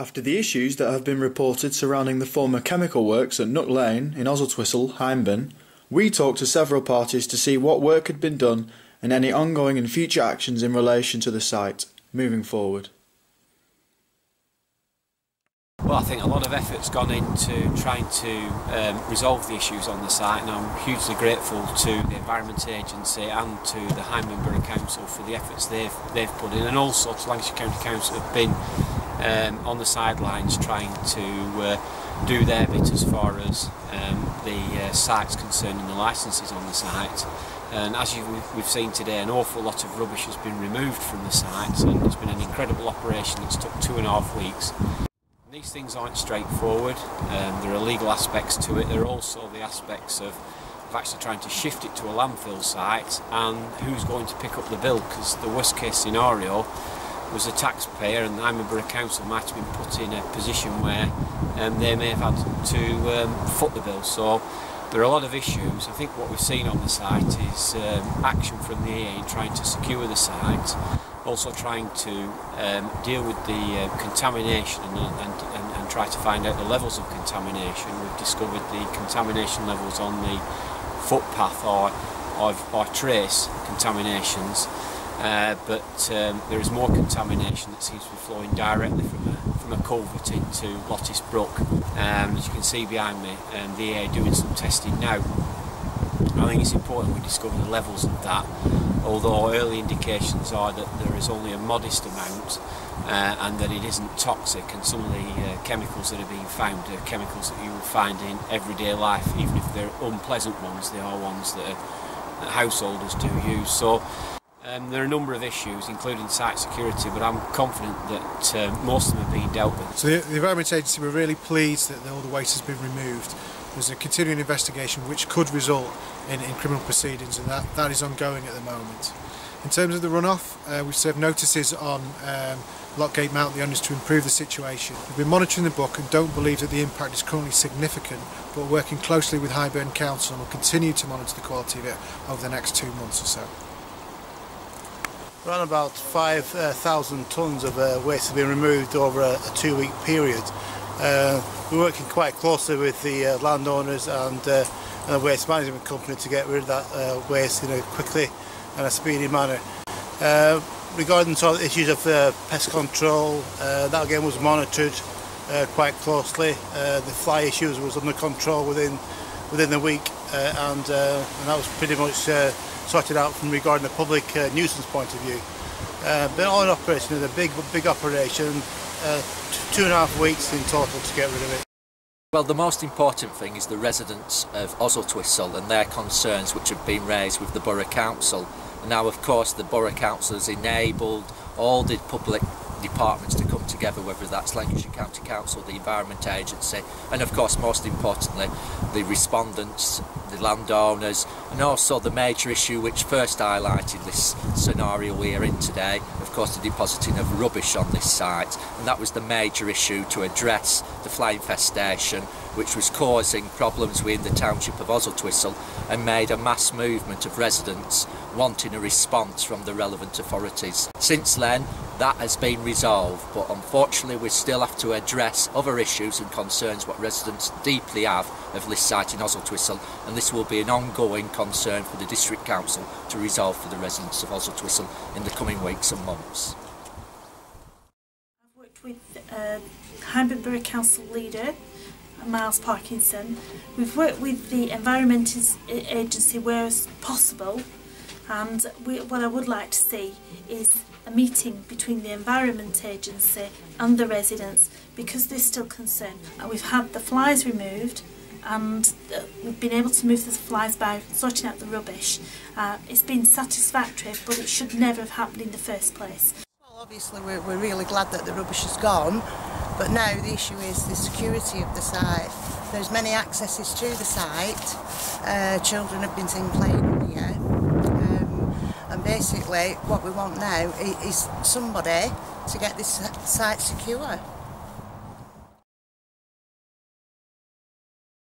After the issues that have been reported surrounding the former chemical works at Nook Lane in Oswestwhistle, Hyndburn, we talked to several parties to see what work had been done and any ongoing and future actions in relation to the site, moving forward. Well, I think a lot of effort's gone into trying to resolve the issues on the site, and I'm hugely grateful to the Environment Agency and to the Hyndburn Borough Council for the efforts they've put in, and also to Lancashire County Council have been on the sidelines trying to do their bit as far as the site's concerned and the licences on the site. And as we've seen today, an awful lot of rubbish has been removed from the site, and it's been an incredible operation that's took 2.5 weeks. These things aren't straightforward. There are legal aspects to it. There are also the aspects of actually trying to shift it to a landfill site, and who's going to pick up the bill, because the worst case scenario was the taxpayer, and the Hyndburn Borough Council might have been put in a position where they may have had to foot the bill. So there are a lot of issues. I think what we've seen on the site is action from the EA in trying to secure the site, also trying to deal with the contamination and try to find out the levels of contamination. We've discovered the contamination levels on the footpath or trace contaminations, but there is more contamination that seems to be flowing directly from a culvert into Lottis Brook. As you can see behind me, the EA are doing some testing now. I think it's important we discover the levels of that, although early indications are that there is only a modest amount and that it isn't toxic, and some of the chemicals that are being found are chemicals that you will find in everyday life. Even if they're unpleasant ones, they are ones that householders do use. So there are a number of issues, including site security, but I'm confident that most of them are being dealt with. So the Environment Agency were really pleased that all the waste has been removed. There's a continuing investigation which could result in criminal proceedings, and that is ongoing at the moment. In terms of the runoff, we've served notices on Lockgate Mount, the owners, to improve the situation. We've been monitoring the brook and don't believe that the impact is currently significant, but we're working closely with Hyndburn Council and will continue to monitor the quality of it over the next 2 months or so. Around about 5,000 tonnes of waste have been removed over a 2-week period. We're working quite closely with the landowners and the waste management company to get rid of that waste in a quickly and a speedy manner. Regarding sort of issues of pest control, that again was monitored quite closely. The fly issues was under control within the week, and that was pretty much sorted out from regarding the public nuisance point of view. But all in operation is a big operation. 2.5 weeks in total to get rid of it. Well, the most important thing is the residents of Oswestwhistle and their concerns which have been raised with the Borough Council. Now, of course, the Borough Council has enabled all the public departments to come together, whether that's Lancashire County Council, the Environment Agency, and of course, most importantly, the respondents, the landowners, and also the major issue which first highlighted this scenario we are in today, of course, the depositing of rubbish on this site, and that was the major issue to address the fly infestation which was causing problems within the township of Oswestwhistle and made a mass movement of residents wanting a response from the relevant authorities. Since then, that has been resolved, but unfortunately we still have to address other issues and concerns what residents deeply have of this site in Oswestwhistle, and this will be an ongoing concern for the District Council to resolve for the residents of Oswestwhistle in the coming weeks and months. I've worked with Hyndburn Borough Council leader, Miles Parkinson. We've worked with the Environment Agency where it's possible, and what I would like to see is a meeting between the Environment Agency and the residents, because they're still concerned. We've had the flies removed, and we've been able to move the flies by sorting out the rubbish. It's been satisfactory, but it should never have happened in the first place. Well, obviously we're really glad that the rubbish is gone, but now the issue is the security of the site. There's many accesses to the site. Children have been seen playing here, and basically what we want now is somebody to get this site secure.